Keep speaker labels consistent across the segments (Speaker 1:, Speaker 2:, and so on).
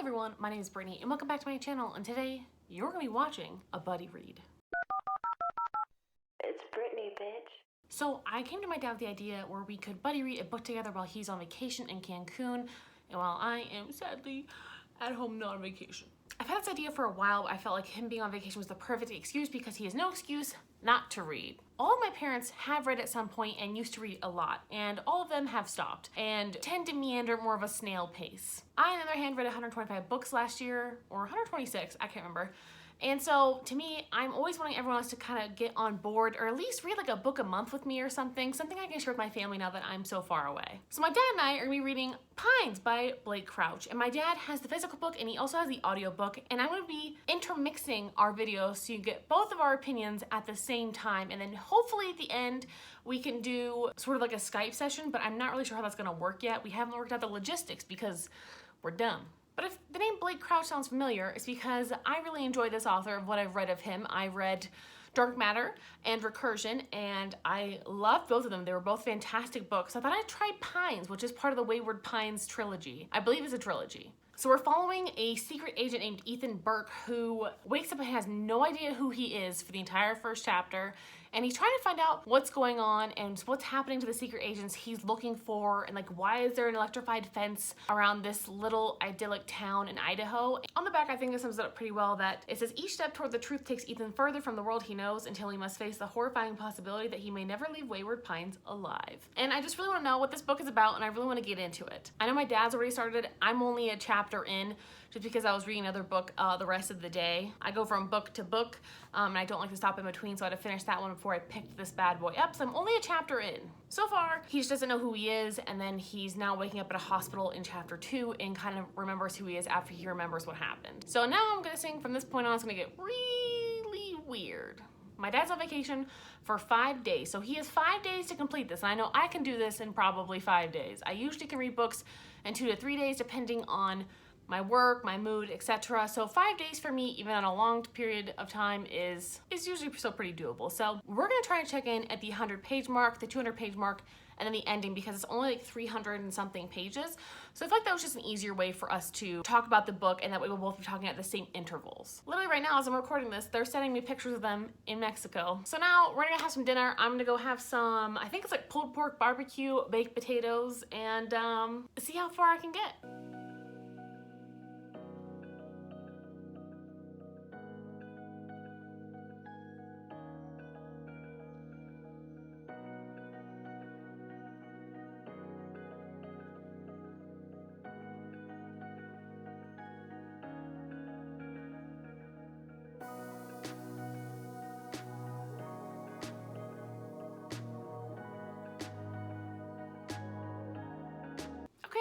Speaker 1: everyone, my name is Brittany and welcome back to my channel, and today you're going to be watching a buddy read.
Speaker 2: It's Brittany, bitch.
Speaker 1: So I came to my dad with the idea where we could buddy read a book together while he's on vacation in Cancun and while I am sadly at home not on vacation. I've had this idea for a while, but I felt like him being on vacation was the perfect excuse because he has no excuse not to read. All of my parents have read at some point and used to read a lot, and all of them have stopped and tend to meander more of a snail pace. I, on the other hand, read 125 books last year, or 126, I can't remember. And so to me, I'm always wanting everyone else to kind of get on board or at least read like a book a month with me or something I can share with my family now that I'm so far away. So my dad and I are gonna be reading Pines by Blake Crouch, and my dad has the physical book and he also has the audiobook, and I'm gonna be intermixing our videos so you get both of our opinions at the same time, and then hopefully at the end we can do sort of like a Skype session, but I'm not really sure how that's gonna work yet. We haven't worked out the logistics because we're dumb. But if the name Blake Crouch sounds familiar, it's because I really enjoy this author of what I've read of him. I read Dark Matter and Recursion, and I loved both of them. They were both fantastic books. I thought I'd try Pines, which is part of the Wayward Pines trilogy. I believe it's a trilogy. So we're following a secret agent named Ethan Burke who wakes up and has no idea who he is for the entire first chapter, and he's trying to find out what's going on and what's happening to the secret agents he's looking for, and like why is there an electrified fence around this little idyllic town in Idaho. On the back, I think this sums it up pretty well, that it says each step toward the truth takes Ethan further from the world he knows until he must face the horrifying possibility that he may never leave Wayward Pines alive. And I just really want to know what this book is about, and I really want to get into it. I know my dad's already started. I'm only a chapter in just because I was reading another book the rest of the day. I go from book to book, and I don't like to stop in between, so I had to finish that one before I picked this bad boy up, so I'm only a chapter in. So far, he just doesn't know who he is, and then he's now waking up at a hospital in chapter 2 and kind of remembers who he is after he remembers what happened. So now I'm guessing from this point on it's gonna get really weird. My dad's on vacation for 5 days, so he has 5 days to complete this, and I know I can do this in probably 5 days. I usually can read books in 2 to 3 days depending on my work, my mood, etc. So 5 days for me, even on a long period of time, is usually still pretty doable. So we're gonna try and check in at the 100-page mark, the 200-page mark, and then the ending, because it's only like 300 and something pages. So I feel like that was just an easier way for us to talk about the book, and that way we'll both be talking at the same intervals. Literally right now as I'm recording this, they're sending me pictures of them in Mexico. So now we're gonna have some dinner. I'm gonna go have some, I think it's like pulled pork barbecue, baked potatoes, and see how far I can get.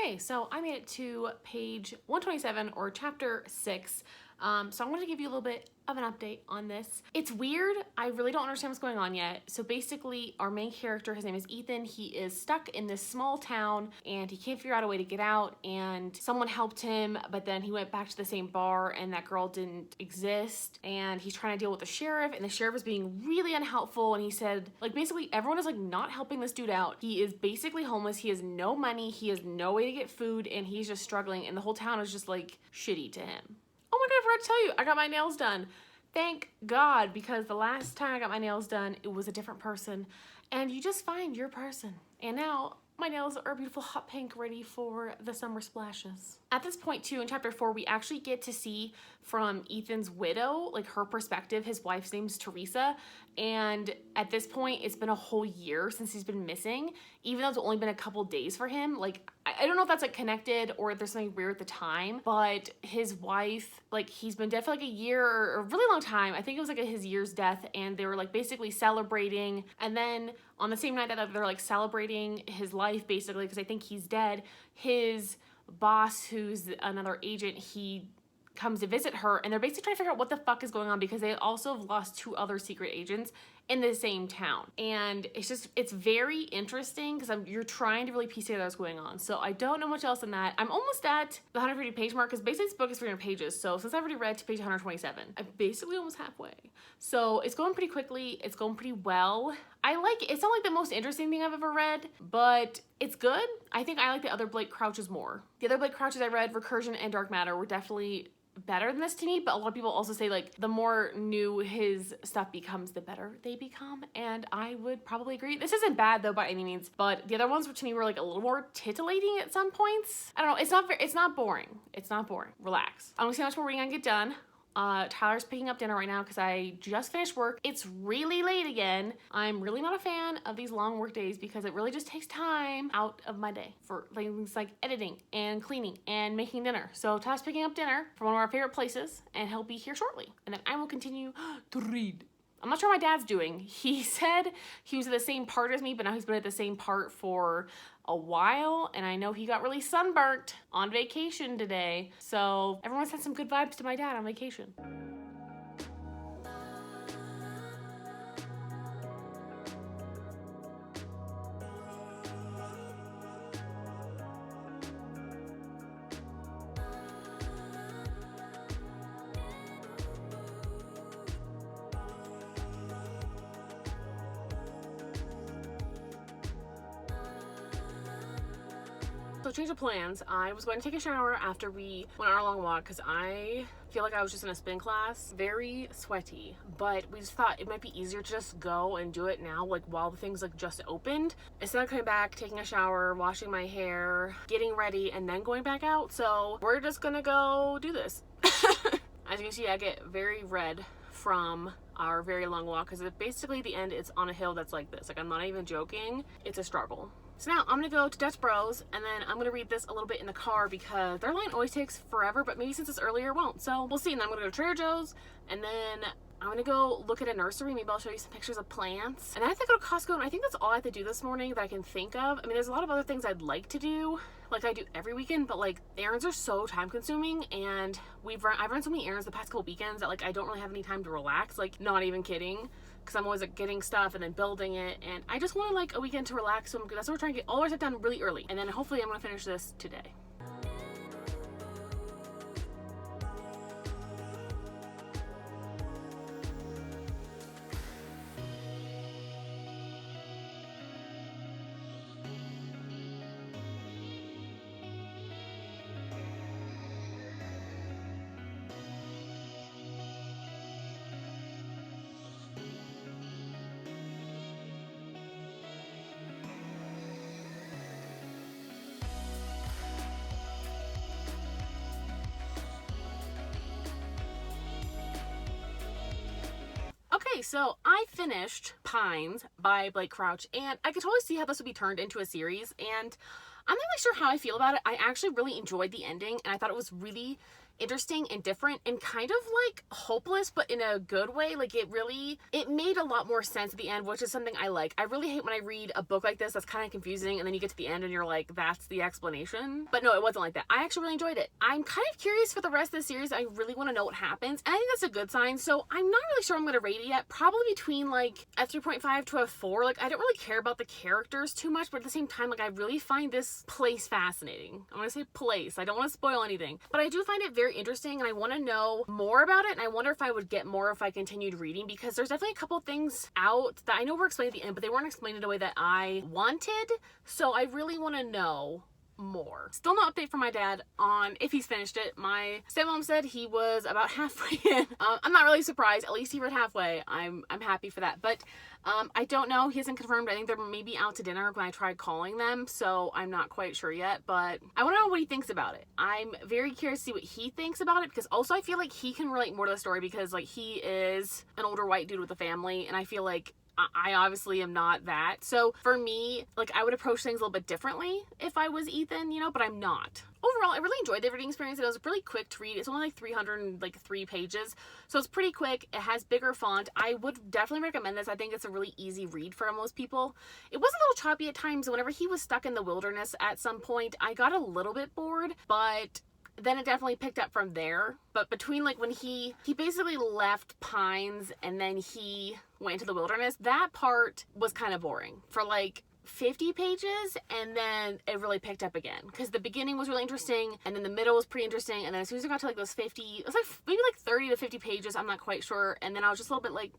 Speaker 1: Okay, so I made it to page 127, or chapter 6. So I'm going to give you a little bit of an update on this. It's weird. I really don't understand what's going on yet. So basically, our main character, his name is Ethan. He is stuck in this small town and he can't figure out a way to get out, and someone helped him, but then he went back to the same bar and that girl didn't exist, and he's trying to deal with the sheriff, and the sheriff is being really unhelpful, and he said, like, basically everyone is like not helping this dude out. He is basically homeless. He has no money. He has no way to get food, and he's just struggling, and the whole town is just like shitty to him. Oh my God, I forgot to tell you, I got my nails done. Thank God, because the last time I got my nails done, it was a different person, and you just find your person. And now my nails are beautiful hot pink, ready for the summer splashes. At this point too, in chapter 4, we actually get to see from Ethan's widow, like her perspective. His wife's name's Teresa, and at this point, it's been a whole year since he's been missing, even though it's only been a couple days for him. Like, I don't know if that's like connected or if there's something weird at the time, but his wife, like, he's been dead for like a year or a really long time. I think it was like his year's death, and they were like basically celebrating, and then on the same night that they're like celebrating his life, basically, because I think he's dead, his boss, who's another agent, he comes to visit her, and they're basically trying to figure out what the fuck is going on, because they also have lost 2 other secret agents, in the same town. And it's very interesting because you're trying to really piece together what's going on. So I don't know much else than that. I'm almost at the 150 page mark because basically this book is 300 pages. So since I've already read to page 127, I'm basically almost halfway. So it's going pretty quickly. It's going pretty well. I like it. It's not like the most interesting thing I've ever read, but it's good. I think I like the other Blake Crouches more. The other Blake Crouches I read, Recursion and Dark Matter, were definitely better than this to me, but a lot of people also say like the more new his stuff becomes, the better they become, and I would probably agree. This isn't bad though by any means, but the other ones to me were like a little more titillating at some points. I don't know. It's not boring. It's not boring. Relax. I'm gonna see how much more reading I can get done. Tyler's picking up dinner right now because I just finished work. It's really late again. I'm really not a fan of these long work days because it really just takes time out of my day for things like editing and cleaning and making dinner. So Tyler's picking up dinner from one of our favorite places and he'll be here shortly. And then I will continue to read. I'm not sure what my dad's doing. He said he was at the same part as me, but now he's been at the same part for a while, and I know he got really sunburnt on vacation today. So everyone sent some good vibes to my dad on vacation. So change of plans. I was going to take a shower after we went on our long walk because I feel like I was just in a spin class, very sweaty, but we just thought it might be easier to just go and do it now, like while the things like just opened, instead of coming back, taking a shower, washing my hair, getting ready, and then going back out. So we're just gonna go do this. As you can see, I get very red from our very long walk because basically the end, it's on a hill that's like this. Like, I'm not even joking. It's a struggle. So now I'm gonna go to Dutch Bros and then I'm gonna read this a little bit in the car because their line always takes forever, but maybe since it's earlier it won't. So we'll see. And then I'm gonna go to Trader Joe's and then I'm gonna go look at a nursery. Maybe I'll show you some pictures of plants. And then I think I'll go to Costco, and I think that's all I have to do this morning that I can think of. I mean, there's a lot of other things I'd like to do, like I do every weekend, but like errands are so time consuming, and I've run so many errands the past couple weekends that like I don't really have any time to relax, like not even kidding. Because I'm always like getting stuff and then building it, and I just want like a weekend to relax. So that's what we're trying to get all our stuff done really early, and then hopefully I'm gonna finish this today. Okay, so I finished Pines by Blake Crouch, and I could totally see how this would be turned into a series, and I'm not really sure how I feel about it. I actually really enjoyed the ending, and I thought it was really interesting and different and kind of like hopeless, but in a good way. Like it made a lot more sense at the end, which is something I like. I really hate when I read a book like this that's kind of confusing and then you get to the end and you're like, that's the explanation. But no, it wasn't like that. I actually really enjoyed it. I'm kind of curious for the rest of the series. I really want to know what happens, and I think that's a good sign. So I'm not really sure I'm going to rate it yet. Probably between like a 3.5 to a 4. Like I don't really care about the characters too much, but at the same time, like I really find this place fascinating. I want to say place. I don't want to spoil anything, but I do find it very interesting, and I want to know more about it, and I wonder if I would get more if I continued reading, because there's definitely a couple things out that I know were explained at the end, but they weren't explained in a way that I wanted, so I really want to know more. Still no update from my dad on if he's finished it. My stepmom said he was about halfway in. I'm not really surprised. At least he read halfway. I'm happy for that, but I don't know. He hasn't confirmed. I think they're maybe out to dinner when I tried calling them, so I'm not quite sure yet, but I want to know what he thinks about it. I'm very curious to see what he thinks about it, because also I feel like he can relate more to the story, because like he is an older white dude with a family, and I feel like I obviously am not that. So for me, like I would approach things a little bit differently if I was Ethan, you know, but I'm not. Overall, I really enjoyed the reading experience. It was really quick to read. It's only like 303 pages, so it's pretty quick. It has bigger font. I would definitely recommend this. I think it's a really easy read for most people. It was a little choppy at times. Whenever he was stuck in the wilderness at some point, I got a little bit bored, but
Speaker 2: then it definitely picked up from there. But between like when he basically left Pines and then he went into the wilderness, that part was kind of boring for like 50 pages, and then it really picked up again because the beginning was really interesting, and then the middle was pretty interesting, and then as soon as I got to like those 50, it was like maybe like 30 to 50 pages, I'm not quite sure, and then I was just a little bit like,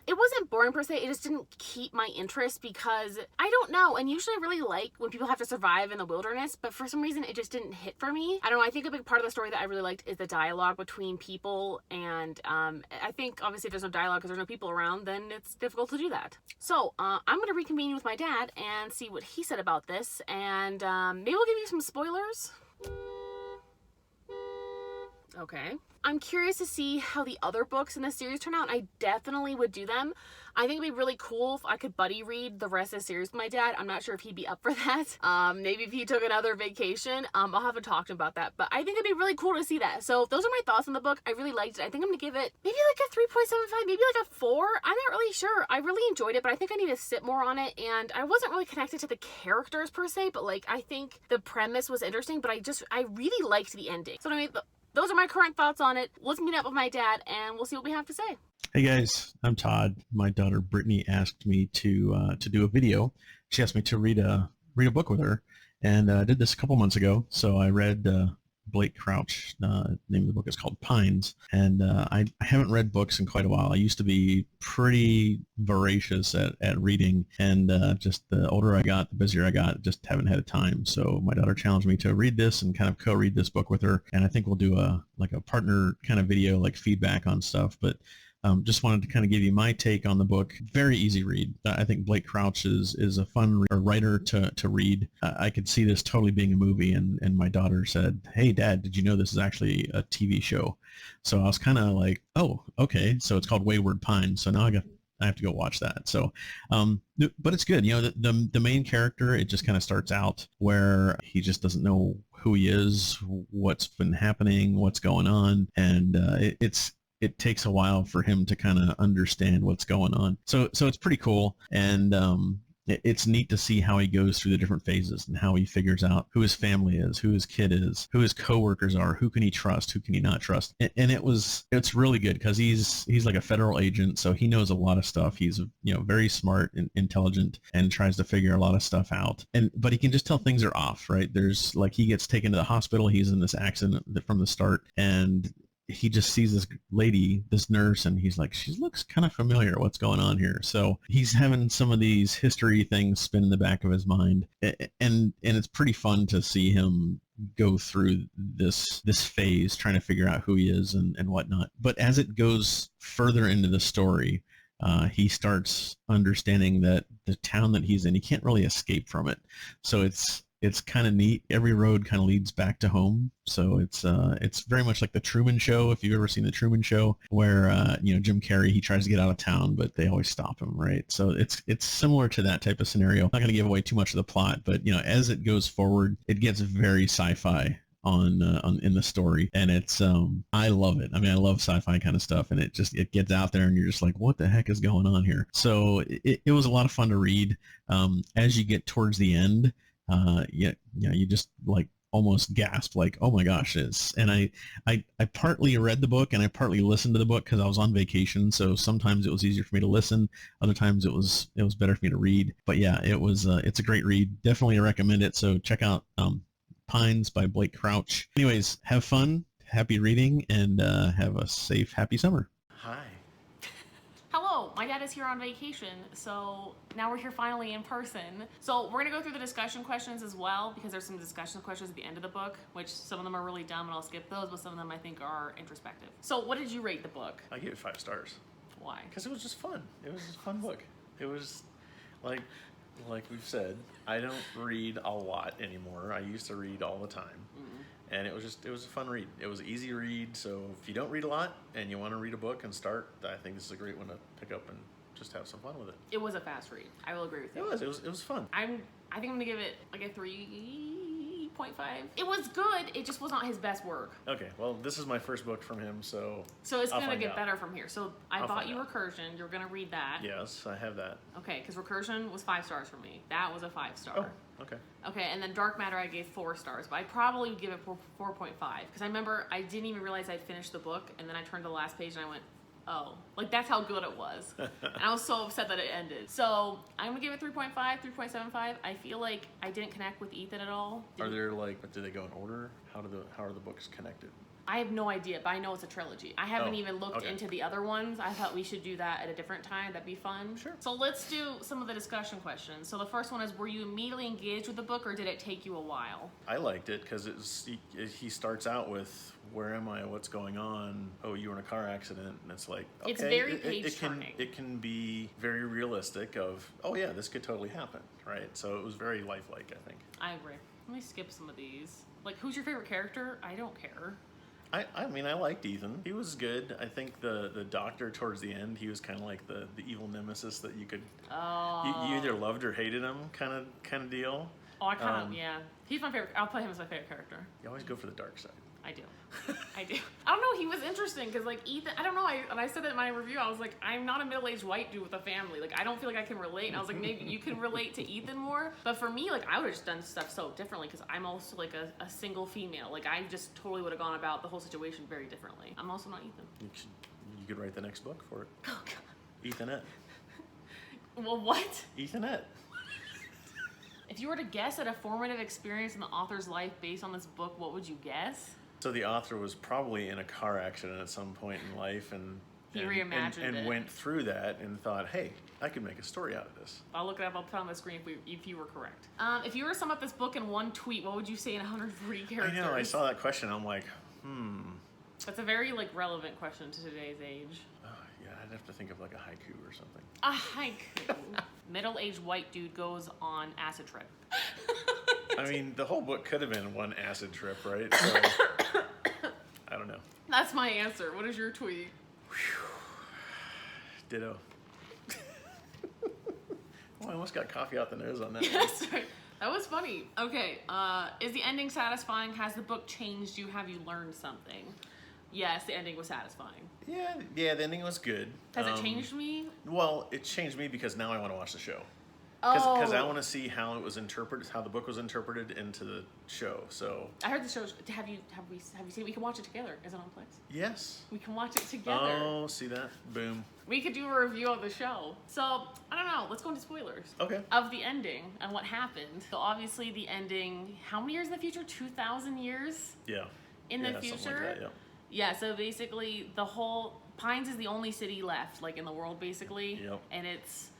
Speaker 2: it wasn't boring per se, it just didn't keep my interest because I don't know, and usually I really like when people have to survive in the wilderness, but for some reason it just didn't hit for me. I don't know, I think a big part of the story that I really liked is the dialogue between people, and I think obviously if there's no dialogue because there's no people around, then it's difficult to do that. So I'm going to reconvene with my dad and see what he said about this, and maybe we'll give you some spoilers. Okay. I'm curious to see how the other books in the series turn out. I definitely would do them. I think it'd be really cool if I could buddy read the rest of the series with my dad. I'm not sure if he'd be up for that. Maybe if he took another vacation. I'll have to talk to him about that. But I think it'd be really cool to see that. So those are my thoughts on the book. I really liked it. I think I'm going to give it maybe like a 3.75, maybe like a 4. I'm not really sure. I really enjoyed it, but I think I need to sit more on it. And I wasn't really connected to the characters per se, but like I think the premise was interesting, but I really liked the ending. So anyway, those are my current thoughts on it. Let's meet up with my dad and we'll see what we have to say.
Speaker 3: Hey guys, I'm Todd. My daughter Brittany asked me to do a video. She asked me to read a book with her, and I did this a couple months ago. So I read Blake Crouch. The name of the book is called Pines, and I haven't read books in quite a while. I used to be pretty voracious at reading, and just the older I got, the busier I got. Just haven't had time. So my daughter challenged me to read this and kind of co-read this book with her, and I think we'll do a partner kind of video, like feedback on stuff, but. Just wanted to kind of give you my take on the book. Very easy read. I think Blake Crouch is a fun writer to read. I could see this totally being a movie, and my daughter said, "Hey, Dad, did you know this is actually a TV show?" So I was kind of like, "Oh, okay." So it's called Wayward Pines. So now I have to go watch that. So, but it's good. You know, the main character, it just kind of starts out where he just doesn't know who he is, what's been happening, what's going on, and it takes a while for him to kind of understand what's going on. So it's pretty cool. And it's neat to see how he goes through the different phases and how he figures out who his family is, who his kid is, who his coworkers are, who can he trust, who can he not trust. And it's really good because he's like a federal agent. So he knows a lot of stuff. He's, very smart and intelligent and tries to figure a lot of stuff out. But he can just tell things are off, right? There's like, he gets taken to the hospital. He's in this accident from the start, and he just sees this lady, this nurse, and he's like, she looks kind of familiar. What's going on here? So he's having some of these history things spin in the back of his mind. And it's pretty fun to see him go through this phase, trying to figure out who he is and whatnot. But as it goes further into the story, he starts understanding that the town that he's in, he can't really escape from it. So it's kind of neat. Every road kind of leads back to home. So it's very much like the Truman Show. If you've ever seen the Truman Show, where Jim Carrey, he tries to get out of town, but they always stop him, right? So it's similar to that type of scenario. I'm not going to give away too much of the plot, but as it goes forward, it gets very sci-fi on in the story, and it's I love it. I mean, I love sci-fi kind of stuff, and it gets out there, and you're just like, what the heck is going on here? So it was a lot of fun to read. As you get towards the end. You just like almost gasp, like, oh my gosh, and I partly read the book and I partly listened to the book because I was on vacation. So sometimes it was easier for me to listen. Other times it was better for me to read. But yeah, it's a great read. Definitely recommend it. So check out Pines by Blake Crouch. Anyways, have fun, happy reading, and have a safe, happy summer.
Speaker 4: Hi.
Speaker 1: Hello, my dad is here on vacation, so now we're here finally in person. So we're gonna go through the discussion questions as well, because there's some discussion questions at the end of the book, which some of them are really dumb and I'll skip those, but some of them I think are introspective. So what did you rate the book?
Speaker 4: I gave it 5 stars.
Speaker 1: Why?
Speaker 4: Because it was just fun. It was just a fun book. It was like we've said, I don't read a lot anymore. I used to read all the time. And it was a fun read. It was an easy read, so if you don't read a lot and you want to read a book and start, I think this is a great one to pick up and just have some fun with it.
Speaker 1: It was a fast read. I will agree with you.
Speaker 4: It was fun.
Speaker 1: I think I'm gonna give it like a 3.5. It was good, it just was not his best work.
Speaker 4: Okay, well, this is my first book from him, so
Speaker 1: it's gonna get better from here. So I bought you Recursion. You're gonna read that.
Speaker 4: Yes, I have that.
Speaker 1: Okay, because Recursion was 5 stars for me. That was a 5 star.
Speaker 4: Oh, Okay.
Speaker 1: Okay, and then Dark Matter I gave 4 stars, but I probably would give it 4.5 because I remember I didn't even realize I'd finished the book, and then I turned to the last page and I went, oh, like that's how good it was. And I was so upset that it ended. So I'm gonna give it 3.5, 3.75. I feel like I didn't connect with Ethan at all.
Speaker 4: Are there like, do they go in order? How are the books connected?
Speaker 1: I have no idea, but I know it's a trilogy. I haven't
Speaker 4: Oh,
Speaker 1: even looked
Speaker 4: okay.
Speaker 1: into the other ones. I thought we should do that at a different time. That'd be fun.
Speaker 4: Sure.
Speaker 1: So let's do some of the discussion questions. So the first one is, were you immediately engaged with the book, or did it take you a while?
Speaker 4: I liked it because he starts out with, where am I? What's going on? Oh, you were in a car accident, and it's like, okay,
Speaker 1: It's very
Speaker 4: it
Speaker 1: page-turning.
Speaker 4: it can be very realistic. Of, oh yeah, this could totally happen, right? So it was very lifelike, I think.
Speaker 1: I agree. Let me skip some of these. Like, who's your favorite character? I don't care.
Speaker 4: I mean, I liked Ethan. He was good. I think the doctor towards the end, he was kind of like the evil nemesis that you could, you either loved or hated him, kind of deal.
Speaker 1: Oh, I kind of, yeah. He's my favorite. I'll put him as my favorite character.
Speaker 4: You always go for the dark side.
Speaker 1: I do. I do. I don't know. He was interesting because, like, Ethan, I don't know. And I said that in my review. I was like, I'm not a middle-aged white dude with a family. Like, I don't feel like I can relate. And I was like, maybe you can relate to Ethan more. But for me, like, I would have just done stuff so differently because I'm also, like, a single female. Like, I just totally would have gone about the whole situation very differently. I'm also not Ethan.
Speaker 4: You could write the next book for it.
Speaker 1: Oh, God.
Speaker 4: Ethanette.
Speaker 1: Well, what?
Speaker 4: Ethanette.
Speaker 1: If you were to guess at a formative experience in the author's life based on this book, what would you guess?
Speaker 4: So the author was probably in a car accident at some point in life, and
Speaker 1: He reimagined
Speaker 4: and
Speaker 1: it.
Speaker 4: went through that and thought, hey, I could make a story out of this.
Speaker 1: I'll look it up. I'll put it on the screen if you were correct. If you were to sum up this book in one tweet, what would you say in 140 characters?
Speaker 4: I know. I saw that question. I'm like,
Speaker 1: That's a very like relevant question to today's age.
Speaker 4: Oh, yeah, I'd have to think of like a haiku or something.
Speaker 1: A haiku. Middle-aged white dude goes on acid trip.
Speaker 4: I mean, the whole book could have been one acid trip, right? So, I don't know.
Speaker 1: That's my answer. What is your tweet?
Speaker 4: Ditto. Oh, I almost got coffee out the nose on that.
Speaker 1: Yes, right. That was funny. Okay, is the ending satisfying? Has the book changed you? Have you learned something? Yes, the ending was satisfying.
Speaker 4: Yeah, the ending was good.
Speaker 1: Has it changed me?
Speaker 4: Well, it changed me because now I want to watch the show.
Speaker 1: Oh.
Speaker 4: Because I want to see how it was interpreted, how the book was interpreted into the show. So
Speaker 1: I heard the show. Have you seen it? We can watch it together. Is it on Plex?
Speaker 4: yes.
Speaker 1: We can watch it together.
Speaker 4: Oh, see that? Boom.
Speaker 1: We could do a review of the show. So, I don't know. Let's go into spoilers.
Speaker 4: Okay.
Speaker 1: Of the ending and what happened. So, obviously, the ending, how many years in the future? 2,000 years
Speaker 4: Yeah.
Speaker 1: in the
Speaker 4: Something
Speaker 1: future?
Speaker 4: like that, yeah.
Speaker 1: Yeah, so basically, the whole. Pines is the only city left, like, in the world, basically.
Speaker 4: Yep.
Speaker 1: And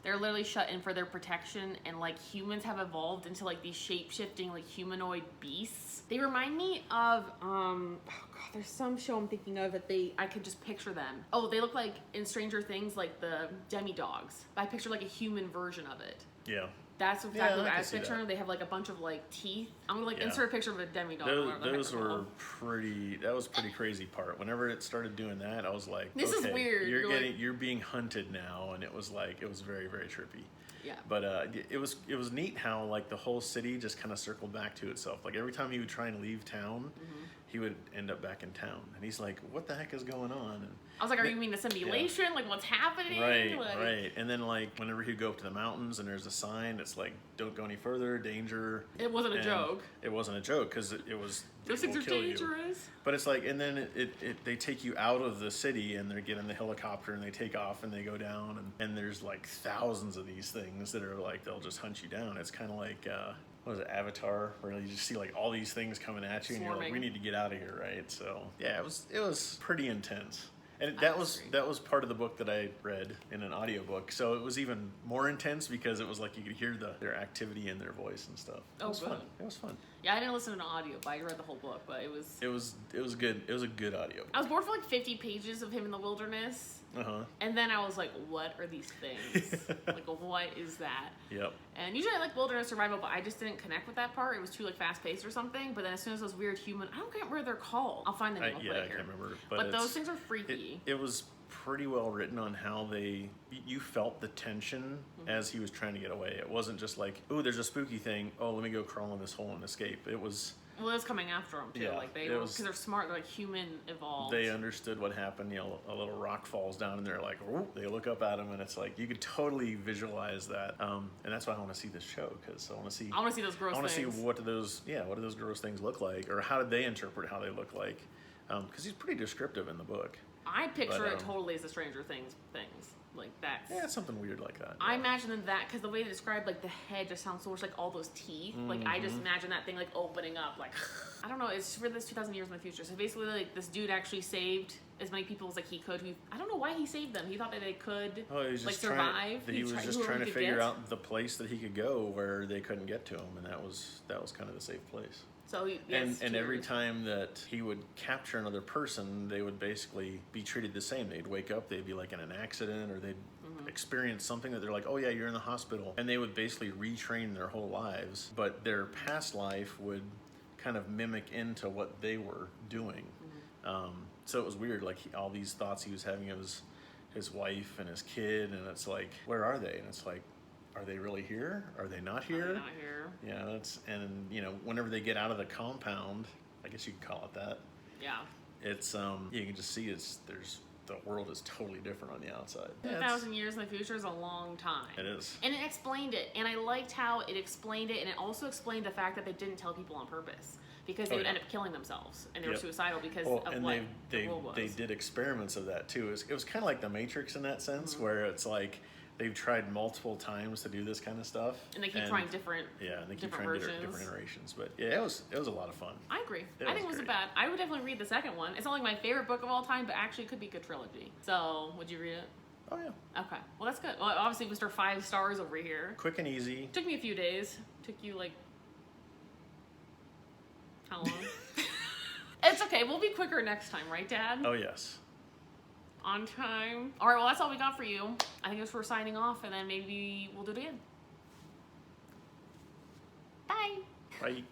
Speaker 1: they're literally shut in for their protection, and, like, humans have evolved into, like, these shape-shifting, like, humanoid beasts. They remind me of, oh god, there's some show I'm thinking of that I could just picture them. Oh, they look like, in Stranger Things, like the demi-dogs. I picture, like, a human version of it.
Speaker 4: Yeah.
Speaker 1: That's exactly what I was
Speaker 4: see that.
Speaker 1: picturing. They have, like, a bunch of, like, teeth. I'm gonna, like,
Speaker 4: Yeah.
Speaker 1: insert a picture of a demi-dog.
Speaker 4: Those were that was pretty crazy part. Whenever it started doing that, I was like,
Speaker 1: This is
Speaker 4: okay,
Speaker 1: weird.
Speaker 4: You're being hunted now, and it was very, very trippy.
Speaker 1: Yeah.
Speaker 4: But it was neat how like the whole city just kind of circled back to itself. Like every time he would try and leave town, he would end up back in town, and he's like, "What the heck is going on?" And
Speaker 1: I was like, are you mean a simulation? Like, what's happening?
Speaker 4: right,
Speaker 1: Like,
Speaker 4: right. And then like whenever he'd go up to the mountains and there's a sign, it's like, "Don't go any further, danger."
Speaker 1: It wasn't a
Speaker 4: And
Speaker 1: joke.
Speaker 4: It wasn't a joke because it was.
Speaker 1: Those
Speaker 4: "It
Speaker 1: things
Speaker 4: will
Speaker 1: are
Speaker 4: kill you."
Speaker 1: dangerous.
Speaker 4: But it's like, and then they take you out of the city, and they get in the helicopter and they take off and they go down, and there's like thousands of these things that are like they'll just hunt you down. It's kind of like what was it, Avatar, where you just see like all these things coming at you, and you're like,
Speaker 1: Swarming.
Speaker 4: we need to get out of here, right? So yeah, it was pretty intense. And that was part of the book that I read in an audiobook. So it was even more intense because it was like you could hear their activity in their voice and stuff. It
Speaker 1: Oh,
Speaker 4: was fun.
Speaker 1: good.
Speaker 4: It was fun.
Speaker 1: Yeah, I didn't listen to an audio, but I read the whole book. But it was
Speaker 4: good. It was a good audio.
Speaker 1: I was bored for like 50 pages of him in the wilderness, and then I was like, what are these things? Like, what is that?
Speaker 4: Yep.
Speaker 1: And usually I like wilderness survival, but I just didn't connect with that part. It was too like fast paced or something. But then as soon as those weird human, I don't remember what they're called. I'll find the name. I'll put it
Speaker 4: I
Speaker 1: here.
Speaker 4: can't remember.
Speaker 1: But those things are freaky.
Speaker 4: It was pretty well written on how you felt the tension as he was trying to get away. It wasn't just like, oh, there's a spooky thing. Oh, let me go crawl in this hole and escape. It was
Speaker 1: Well, it's coming after them too.
Speaker 4: Yeah,
Speaker 1: Like they,
Speaker 4: it
Speaker 1: because
Speaker 4: was-
Speaker 1: they're smart. They're like human evolved.
Speaker 4: They understood what happened. You know, a little rock falls down, and they're like, "Ooh," they look up at him, and it's like you could totally visualize that. And that's why I want to see this show, because I want to see.
Speaker 1: I want to see those gross
Speaker 4: I want to see
Speaker 1: things.
Speaker 4: what do those gross things look like, or how did they interpret how they look like? Because he's pretty descriptive in the book.
Speaker 1: I picture
Speaker 4: but,
Speaker 1: it totally as the Stranger Things things. Like that's.
Speaker 4: Yeah, it's something weird like that.
Speaker 1: I
Speaker 4: yeah.
Speaker 1: imagine that because the way they describe like the head just sounds so much like all those teeth. Like I just imagine that thing like opening up. Like I don't know. It's for this 2,000 years in the future. So basically, like this dude actually saved as many people as like he could. I don't know why he saved them. He thought that they could
Speaker 4: Oh, he was
Speaker 1: like
Speaker 4: just
Speaker 1: survive.
Speaker 4: He was just
Speaker 1: whoever
Speaker 4: trying to
Speaker 1: he could
Speaker 4: figure
Speaker 1: get.
Speaker 4: out the place that he could go where they couldn't get to him, and that was kind of the safe place.
Speaker 1: So he, yes,
Speaker 4: And every
Speaker 1: cheers.
Speaker 4: time that he would capture another person, they would basically be treated the same. They'd wake up, they'd be like in an accident, or they'd experience something that they're like, oh yeah, you're in the hospital. And they would basically retrain their whole lives, but their past life would kind of mimic into what they were doing. So it was weird, like all these thoughts he was having of his wife and his kid, and it's like, where are they? And it's like, are they really here? Are they not here?
Speaker 1: Not here.
Speaker 4: Yeah, and you know, whenever they get out of the compound, I guess you could call it that.
Speaker 1: Yeah.
Speaker 4: It's you can just see the world is totally different on the outside.
Speaker 1: 2,000 years in the future is a long time.
Speaker 4: It is.
Speaker 1: And it explained it, and I liked how it explained it, and it also explained the fact that they didn't tell people on purpose because they would end up killing themselves and they were
Speaker 4: Yep.
Speaker 1: suicidal because
Speaker 4: Well,
Speaker 1: of
Speaker 4: and
Speaker 1: what the world was.
Speaker 4: they did experiments of that too. It was kind of like the Matrix in that sense, where it's like they've tried multiple times to do this kind of stuff,
Speaker 1: And they keep trying different.
Speaker 4: Yeah, and they keep
Speaker 1: different
Speaker 4: trying
Speaker 1: versions.
Speaker 4: different iterations. But yeah, it was a lot of fun.
Speaker 1: I agree.
Speaker 4: It
Speaker 1: I
Speaker 4: was
Speaker 1: think it wasn't
Speaker 4: great.
Speaker 1: bad. I would definitely read the second one. It's not like my favorite book of all time, but actually it could be a good trilogy. So, would you read it?
Speaker 4: Oh yeah,
Speaker 1: Okay. Well, that's good. Well, obviously, Mr. 5 stars over here.
Speaker 4: quick and easy.
Speaker 1: Took me a few days. Took you like how long? It's okay. We'll be quicker next time, right, Dad?
Speaker 4: Oh yes.
Speaker 1: On time. All right. Well, that's all we got for you. I think it's we're signing off, and then maybe we'll do it again. Bye.
Speaker 4: Bye.